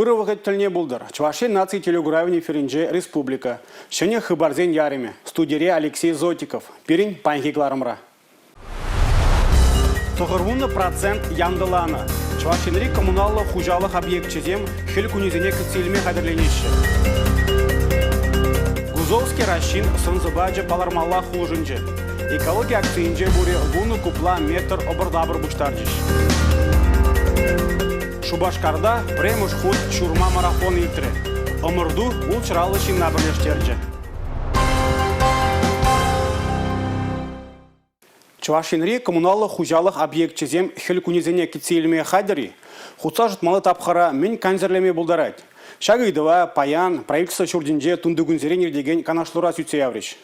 Ырывығы тіліне бұлдыр. Чуваши нации телегуравни феринже республика. Шыне хыбарзен яриме. Студире Алексей Зотиков. Перин панхикларымра. Тұғырвуны процент яндыланы. Чувашинри коммуналлы хужалық объектчезем хіл күнезіне күтселіме қадірленеші. Гузовский рашин сынзыбаджы палармалла хужынжы. Экология акцийінже бұре вуны купла метр обырдабыр бұштаржыш. Шубашкарда премуш худ шурма марафон итре. Омырду улчыралы шинна бірлештерджі. Чувашинри коммуналлы хужалық объектчезем хіл күнезіне кетселіме қадірі. Хутса жұтмалы тапқара мен канзерлеме бұлдарайды. Шагыдыва, паян, правительство шурдинже тундугунзеренер деген канашлура сүтсе явриш.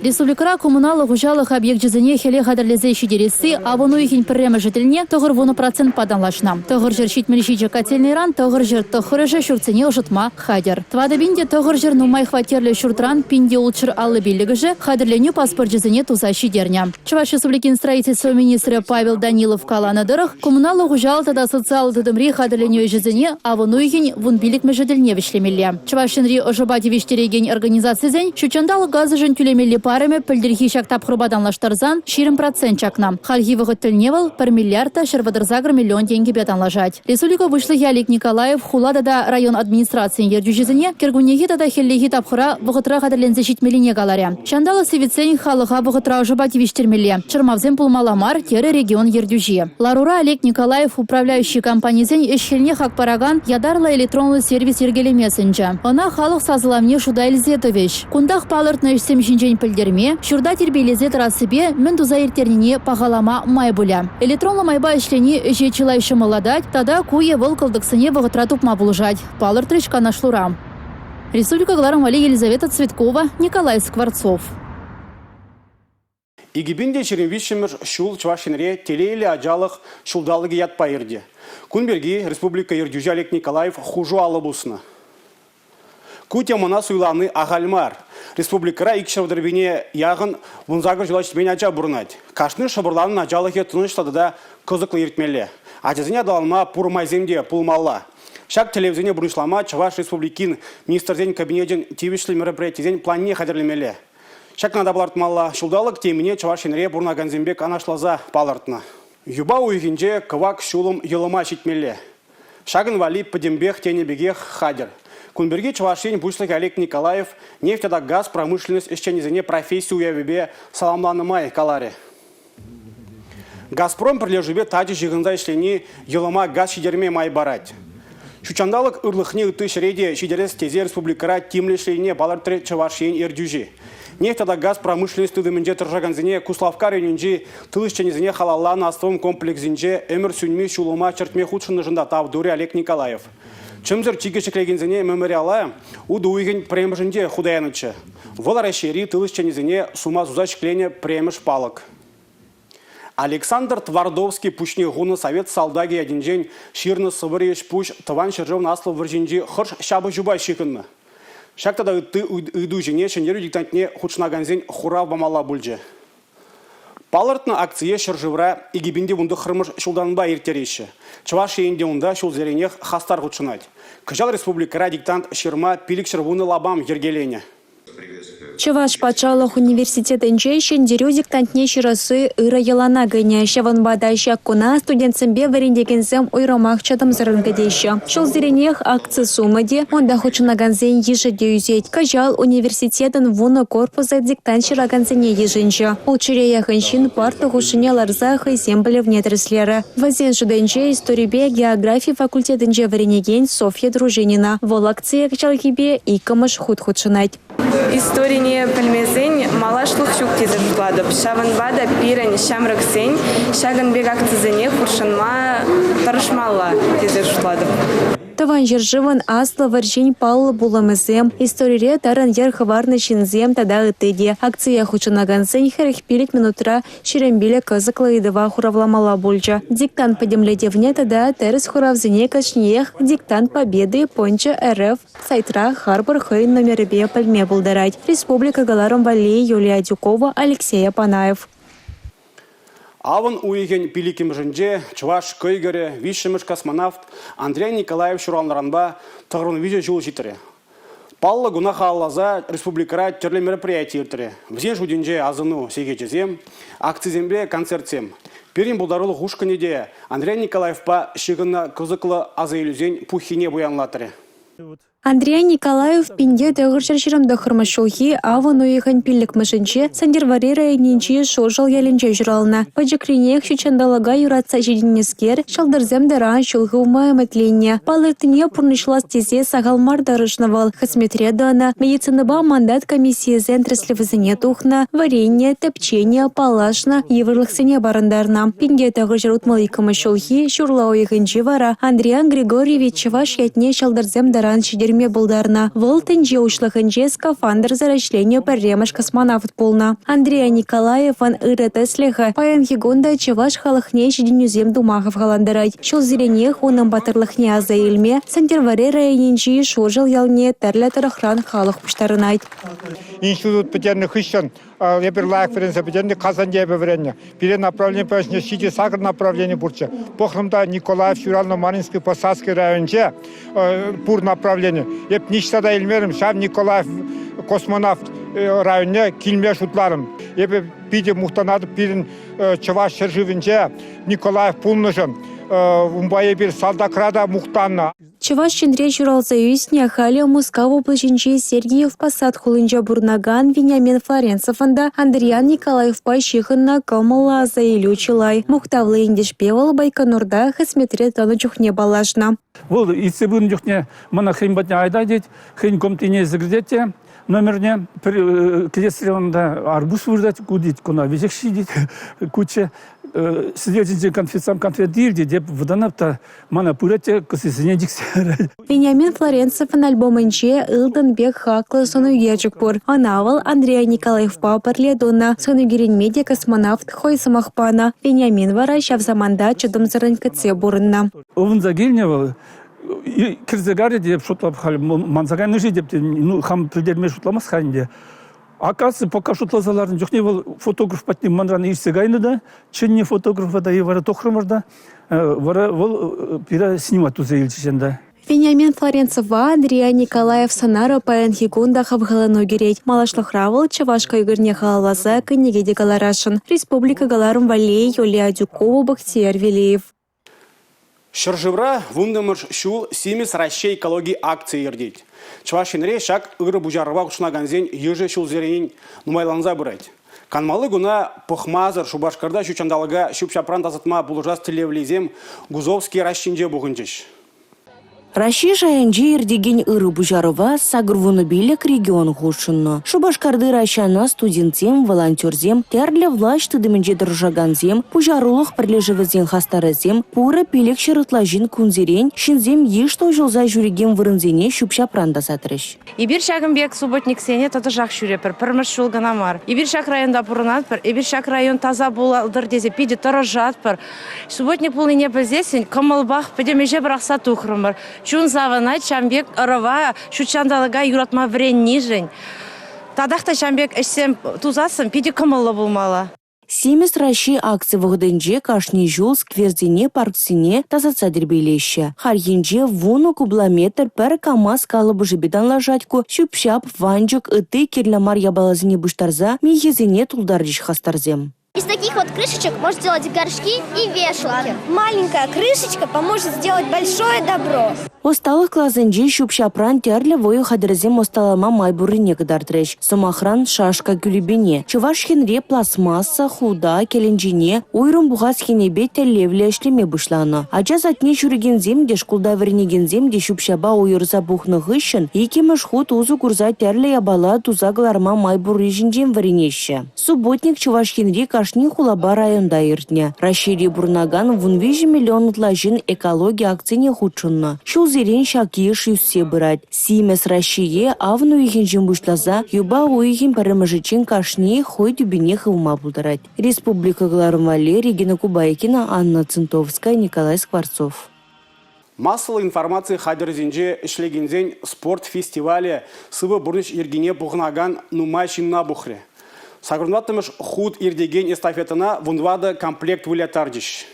Республикара коммуналы хужалық объект жезіне хеле қадірлезе шидересі, авыну ехін пірремі жітіліне тұғыр вуны процент паданлашна. Тұғыр жер шитмеліші кательный ран, тұғыр жер тұғыры жер шүрцене ұжытма қадір. Твадабинде тұғыр жер нумай хватерлі шүртран пинде улчыр аллы белігі жі қадірлену паспорт жезіне туза шидерня. Чуваш Республикин строительство министрі Павел Данилов каланыдырық, коммуналы хужалы тада социал тадымри қадірлену жезіне авыну ехін вун билік межеділіне вишлемелі. Чувашинри ожыбади виштереген организациясен шучандалы газы жын түлемелі парами пілдірхи шактап құрбаданлаштарзан 20% чакна. Хальхи вғыттылневал 1 миллиарда шырвадырзагр миллион деньги бетанлажать. Республика вышлых Ялик Николаев хуладада район администрациян ердюжезіне кергунеги тада хеллеги тапхыра вғытра қадырлензе шитмелине галаря. Шандалы севицен халыға вғытра ожыбади виштермеле. Чырмавзен пулмаламар тері регион ердюжи. Ларура Олег Николаев управляющий компаниясен ешхелне хакпараган ядарлы электронный сервис ергелемесінжі. Она халық сазыламне шуда Эльзетович. Кундах палыртны ішсем жинжен пілдерме, шурда тербейлезе тарасыбе мен дуза ертерніне пағалама май бұля. Электронлы майба ішлені жечілай шымыладать, тада куе вылкылдықсыне вғытра тупма бұлжать. Палыртрыш канашлура. Республика Гларам Вали Елизавета Цветкова, Николай Скворцов. Игибинде черенвишімір шул Чувашинре телейлі ажалық шулдалығы ятпа ерде. Күнберги Республика Ердюжи Олег Николаев хужу алы бұсыны. Кутя мына суйланы ағалмар. Республикара икшавдырбине яғын вунзагыр жылашытмен ажа бұрынады. Кашны шабырланын ажалығы тұныштады да күзіклі ертмелі. Ажазыне адалма пұрмайземде пұлмалла. Шак телевизионе бұрышлама Чуваш Республикин министрден кабинетен тивишлі мероприятиеден планне қадірлемелі. Шак надабылартмалла шулдалық теміне Чувашинре Бурнаганзембек анашлаза палыртны. Юба уйгенже кывак шулым елыма шитмелі. Шагын вали падембех тенебегех хадер. Кунберги Чувашин Бушлык Олег Николаев нефтяда газ промышленность исченезене профессию уявебе саламланымай каларе. Газпром прилежубе тади жиғынза ишлени елыма газ шидерме май барать. Шучандалық ырлықне үті шреде шидерес тезе республикара тимлешлене балартыры Чувашин ердюжи. Нефтяда газ промышленность тыдымынже тұржаганзене Куславка районинжи тылышченезене халалла настывым комплексинже өмір сүнме шулыма чертме худшыны жында тавдуре Олег Николаев. Чымзыр чигешеклегензене мемориала уды уйген премжінде худаянычы. Вол расшири тылышченезене сума зузашклене премж палык. Александр Твардовский пучне гуны совет салдаги одинжен ширны сывыреш пуш тыван шыржов наслы выржинжи хырш шабы жубай шикынны. Шактада үтті үйду жене шендеру диктантне худшнаганзен хурав бамала бүлже. Палыртны акция шыржывра игибинде вунды хырмыш шулданба ертереші. Чуваш ейінде унда шулзеренех хастар худшынать. Кыжал республикара диктант шырма пилік шырвуны лабам ергелене. Чуваш патшалық университетінже шендерю диктантне шырасы ыра елана гыне. Шаванбада шаккуна студентсембе варендегензем уйрамақ чадым зырынгадеші. Шулзеренех акция сумаде, онда худшынаганзен ежеде юзет. Кыжал университетін вуны корпуса диктант шыраганзене ежінжі. Улчырея хыншин парты хушыне ларза хайзембілі внетреслері. Вазен жыденже историбе география факультетінже варенеген Софья Дружинина. Вол акция кычалгибе икымыш худ-худшынать. Историне пельмезень малашлық шук тезір жұтладып. Шаванбада пирен шамрықсен, шагынбек акцизене хуршынма тарышмалла тезір жұтладып. Таван жержыван аслы варжень паллы буламызем. Историре тарын ер хварны шинзем тада ытыде. Акция хучынагансын херіх пилік минутра ширембиле кызыклы идыва хуравламала бульджа. Диктант подемледевне тада терес хуравзыне кашниех диктант победы понча РФ сайтра Харбор хейн номеребе пальме булдарать. Республика Галарам Вали Юлия Дюкова, Алексей Панаев. Авын уйген пиликим жынже, чуваш көйгері, вишіміш космонавт Андрей Николаев шуралнаранба тұғырын видео жыл жетірі. Паллы гунаха аллаза республикара түрлі мероприятий ертірі. Візен жуденже азыну сегечезем, акцизембе концертсем. Перин бұлдарылы ғушқынеде Андрей Николаевпа шығынна күзіклы азы илюзен пухине буянлатыры. Андрей Николаев пинде дәгір шырымды хырмашылхи аван уйхан пиллік мышынче сандерварира нинчи шожал яленче журална. Паджакринех шучандалага юратса жидинескер шалдырзем дара шулхы умая мәтленне. Палыртыне пурнышлас тезе сагалмар дарышнавал. Хасметредана медицинаба мандат комиссии зентреслевізіне тухна, варенье, тәпчение, палашна, еврлықсыне барандарна. Пинде дәгір жырутмалы кымышылхи шурла уйханче вара Андриан Григорьевич чаваш ятне шалдырзем даран шидерме болдарна. Выл тенже ушлахынче скафандр зарачлене парремаш космонавт полна. Андрей Николаев ван ырытеслеха паян хигонда чаваш халахне шиденюзем думахов халандарай. Шол зиренех унам батырлахне аза илме сандерваре районинчи шожал ялне тәрлі тарахран халық пуштарынайт. Институт петерных ищен, леперлайк ференса петерный Казанде бевренне. Перед направление пешне сити сакр направление бурче. Похлымда Николаев Шурально-Маринский Посадский районче пур направление. Еп ништада илмерим шав Николаев космонавт районе килме шутларым. Еп пиде мухтанады пирин чаваш шерживинче Николаев пулнышын. Умбае bir салдакрада мухтанна. Чаваш чендре журалса юсне хали Мускаву плачинче Сергеев Посад хулынча бурнаган Вениамин Флоренцеванда Андриан Николаев пайшихынна калмала аза илю чылай. Мухтавлы индеш певал Байконурда хасметре тану чухне балашна. Вол ИЦБ чухне мана хеймбатне айда деть, хейн комтине загрдете. Номерне креслеванда арбуз выждать кудить, куна везекши дить, куча следовательный конфет дирди, деп выданапта мана пурете косисене диксер. Вениамин Флоренцев на альбомынче Илдан бег хаклы сонугерчик пор. Анавал Андрея Николаев папарле дона сонугерин медиа космонавт хой самахпана. Вениамин вара шав заманда чадом заранкаце бурынна. Овын загильневал. Кирзегаре деп шутлап хали манзагай нежи деп ну хам предельме шутламас ханде. Акасы пока шутлазаларын жоқ не был фотограф патни манраны ирсегайны да, чинне фотографа да и вара тохрымырда, вара вол пира снимать узе илчиченда. Вениамин Флоренцева Андрея Николаев Санара паян хигунда хавгалану гереть. Малашлахравал чавашка игорне халаласа кыннеге галарашын. Республика галарым валей Юлия Дюкова Бахтияр Велиев. Шыржывра вундымыш шул симис ращей экологии акции ердеть. Чвашинре шак ыры бужарва кушнаганзен еже шул зеренин нумайланза бұрайт. Канмалы гуна похмазыр шубашкарда шучандалыга шупшапран тазытма булужас тилевлизем Гузовский ращинже бугынчыш. Раши шаянчи ирдеген ыры бужарова сагырвуны билек регион хушынны. Шубашкарды ращана студентзем, волонтерзем, терле власть тыдымынже дыржаганзем, бужарулық бірлежевізен хастарызем, пуры пилек шырытлажин кунзерен, шинзем ешто жылза жүреген вырынзене шупшапранда сатырыш. Ибир шагымбек субботник сене таты жақ жүрепір, пірміш шулганамар. Ибир шак районда пұрынатпір, ибир шак район таза болалдыр дезе пиде тұрыжатпір. Субботник пулыне білзесін, кымылбақ педемеже бірақса тухрымыр. Чун заванай чамбек ырыва шучандалыга юратма врен нижень. Тадақта чамбек әшсем тузасын пиде кымылы болмалы. Семес раши акции вғыдынже кашни жол скверзине парксине тазаца дербелеші. Харьенже вуну кубламетр пер камаз калыбы жібедан лажатку, шүпшап, ванчук, ыты керлямар ябалазине буштарза, мейезине тулдаржиш хастарзем. Из таких вот крышечек можно сделать горшки и вешалки. Маленькая крышечка поможет сделать большое добро. Осталых клазынжи шупшапран терлі вою хадырзем осталама майбурыне кыдартреш. Сомахран шашка күлібене. Чуваш хенре пластмасса, худа, келенжине, уйрым буғаз хенебе теллевле эшлеме бұшланы. Ача затне жүргензем де шкулда вернегензем де шупшаба уйырза бұхны ғышын, екеміш худ узу курза терлі ябала тузагларма майбуры жинжем веренеші. Субботник чуваш хенре кашни хулаба районда иртне. Рашири бурнаган вунвежі миллион лажин экология акцияне худшынны. Зерен шакиш юссе бырать. Симес Рашие авну ихин жимбушлаза, юба уихин парамажичен кашни хой дюбине хылма булдырать. Республика Глармале, Регина Кубайкина, Анна Центовская, Николай Скворцов. Массовая информация хадерзинже ишлегензен спорт фестивале сывы бурныш ергене бугнаган нумайшин на бухре. Сагрунваттымыш худ ирдеген эстафетына вунвады комплект вылетардиш.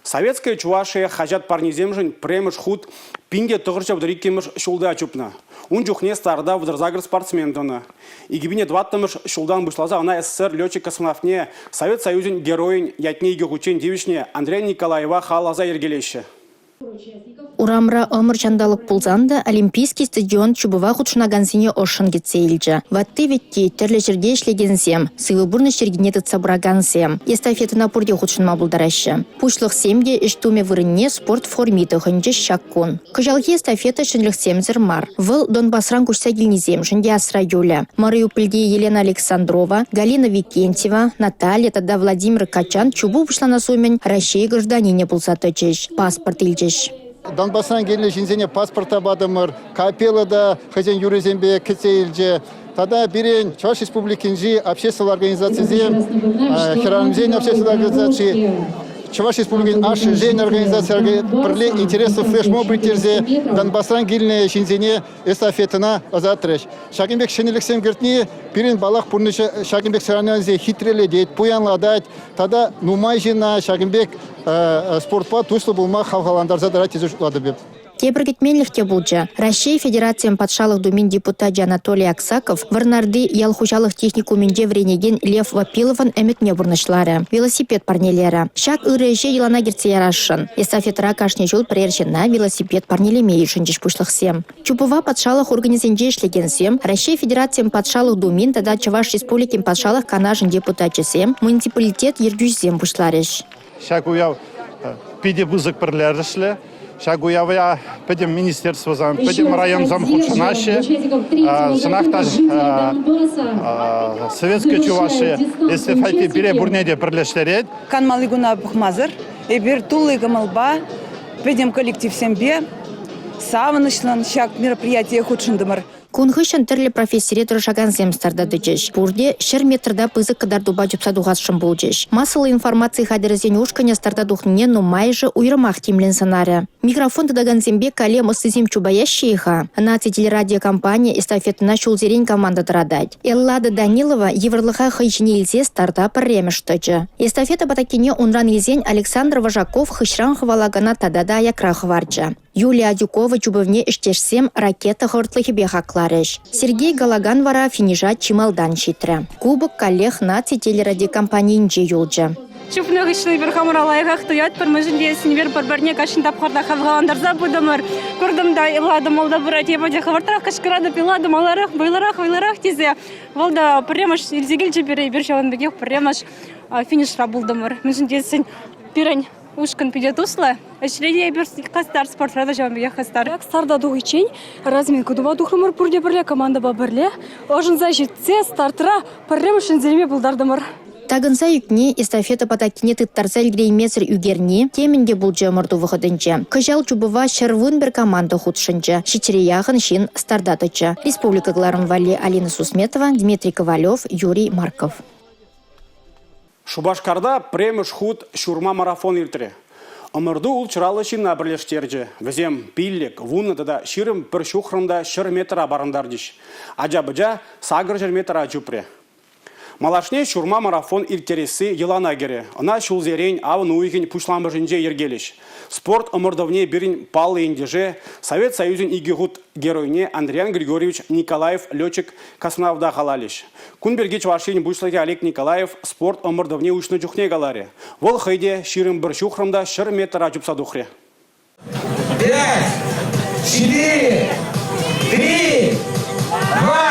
Советская Чувашия хажат парниземжин премыш худ пинде тұғырчап дыриккемыш шулда чупна. Он жухне старда вдырзагр спортсмендона. И гибине дваттымыш шулдан бушлаза она СССР летчик-космонавтне Совет Союзин героин ятне гехучен девичне Андрея Николаева халаза ергелеще. Урамра омыр чандалык пулзанда Олимпийский стадион чубыва худшынагансыне ошын кетсе илчі. Ватты ветти терлі жерде ішлегенсем, сывы бурны шергенеті цабырагансем. Эстафетына пурде худшынма булдарашы. Пушлық семде іштуме вырынне спорт формиты хынчы шаккун. Кыжалхи эстафета шынлықсемзір мар. Выл Донбасран кушса келнезем жынде асра юля. Марию пілде Елена Александрова, Галина Викентьева, Наталья, тада Владимир Качан чубу пушлана сумен Россия гражданине пулсатычыш. Паспорт илчыш. Донбассран келіне жинзене паспорта бадымыр, капелада хазен юрезембе кетсейлже. Тогда берен Чуваш республикинжи общественной организации, херанзен общественной организации, Чуваш республикин аш жен организация прле интересов флешмоб притерзе Донбассран келіне жинзене эстафетына азатреш. Шагинбек шенелексем гертни берен балах пурныша Шагинбек сараназе хитреле дейт, пуянладать. Тогда нумай жина Шагинбек спортпа туслы булма халхаландарза дарать изушлады беп. Кебіргетменлікте бұлжа. Россия Федерациям патшалық думин депутат Анатолий Аксаков варнарды ялхушалық техникумінде вренеген Лев Вапилован әмітне бұрнышлары. Велосипед парнелері. Шак үрейше елана керце ярашын. Эстафетра кашне жол прершена велосипед парнелеме ешінжеш пұшлықсем. Чупыва патшалық организенде ішлегенсем, Россия Федерациям патшалық думин тада Чуваш республикин патшалық канажын депутатчысем, муниципалитет ергюзем пұшларыш. Шак уяв пиде бузык пірлерішлі. Шагуявая пойдем министерство зам, пойдем район замхудшанаши, сынақтаж советская Чувашия, если файти бире бурнеде бірлештерет. Канмалигуна бухмазыр, эбир тулы гамалба, пойдем коллектив сембе, савынышлан шак мероприятие худшындымыр. Кунхышын тірлі профессоре тұрышаган земстарда дүчеш. Бұрде шыр метрда пызык кадар дуба жүпса дуғасшын болчеш. Масылы информации хадырызен ушканя старда духне, но майже уйрымақ тимлен сценария. Микрофон тадаган зембе кале мостызем чубаящиха. Наци телерадиокомпания эстафетына шулзерень команда традать. Эллада Данилова еврлыха хайчине илзе стартап ремештычы. Эстафета батакине унран илзень Александр Важаков хышран хвалагана тадада якрах варча. Юлия Дюкова чубывне іштешсем ракета хортлыхи бехакларыш. Сергей Галаган вара финижа чималдан шитрі. Кубок коллег наци телерадиокомпанийнже юлжы. Чупны гышлы бір хамыралайғақ туят, бір мүжінде сінвер бір-бірне кашын тапқарда хавғаландарза бұдымыр. Көрдім да иладым, олда бір әтебаде хавартарақ кашқырады, иладым, ойларақ тезе. Олда піремаш илзегіл жебері, бір жауын бігек піремаш финишра бұлдымыр. Мүжінде сін пирен ушкан пидет усла, әшірейде бір қастар спортрада жауын бігек қастар. Старда дуғычен, разминку дуба дұқымыр бұрде бірле, команда ба бірле. Ожынза жетсе, стартыра піремашын зелеме бұлдардымыр. Тагынса юкне эстафета патакине тыттарзаль греймесер үгерне теменде булжа морду выходынча. Кыжал чубыва шарвын бір команда худшынча. Шичерияхын шин стардатыча. Республика Гларым Вали Алина Сусметова, Дмитрий Ковалев, Юрий Марков. Шубашкарда премыш худ шурма марафон иртіре. Омырды ул чыралы шинна бірлештерджі. Візем пиллек, вуны тада ширым бір шухрында шыр метра барындардыш. Ажа-быжа сагыр жыр метра жупре. Малашне шурма марафон иртересі елана кере. Она шулзерень авын уйген пушламбыжынже ергелеш. Спорт омырдовне бірін палы ендеже Совет Союзин игигут геройне Андриан Григорьевич Николаев летчик космонавда халалеш. Кунберге Чувашин бушлаге Олег Николаев спорт омырдовне ушны жухне галаре. Вол хайде ширым бір шухрымда шыр метра жупса духре. 5, 4, 3, 2,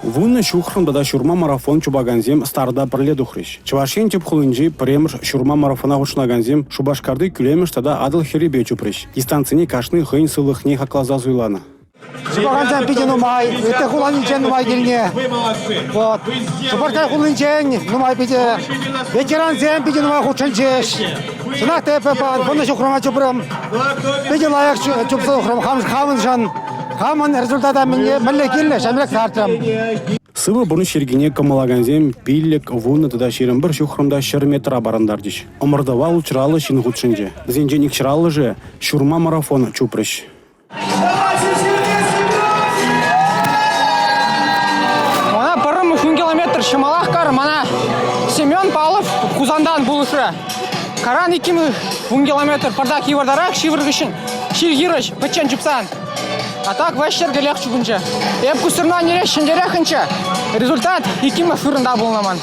Вунны шухрында да шурма марафон чубаганзем старда бірле духрыш. Чувашин тип хулынжи премш шурма марафона хушнаганзем Шубашкарды күлемеш тада адыл херебе чупрыш. Дистанцияне кашны хыйн сылыхне хаклаза зуйлана. Шубаганзем пиден умай, это хуланичен умай гельне. Вот. Шубашкар хуланичен умай пиде. Ветеранзем пиден умай хучанчеш. Сынақ тепепан, вунны шухрама чупрым. Пиде лаяк чупса ухрам хамынжан. Хамын результата мілі келі, шамилек сартырам. Сывы бұны шергене камалаганзем пиллек вуны тада шерім бір шухрымда шыр метра барандардыш. Омырдава ұлчыралы шин худшынже. Зенжен икшыралы же шурма марафон чупрыш. Шундан булыша. Каран 2 километр пардак евардарак шивыргышын. Ширгирыш бычан жупсан. А так ваштер галях чубунча. Эп кусырна нерешендерехынча. Результат 2 фырында болнаман.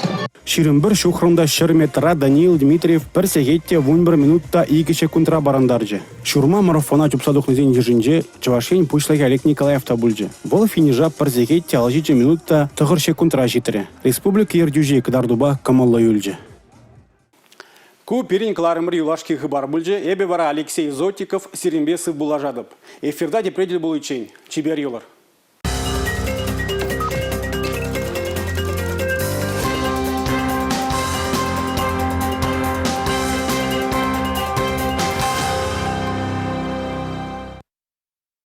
Ширымбір шухрында шырметра Даниил Дмитриев бір сегетте 11 минутта 2 секундра барандаржы. Шурма марафона чупсадухнызен ежінже Чавашень пучлаги Олег Николаев табульжы. Бұл финижа бір сегетте 6 минутта 9 секундра житірі. Республика ердюжи кыдардуба камалла юлжы. Ку перин кларымыр юлашки хыбар бүлжі, эбе бара Алексей Зотиков сиренбесі бұлажадып. Эфирда депредель бұл үчен. Чибер юлар.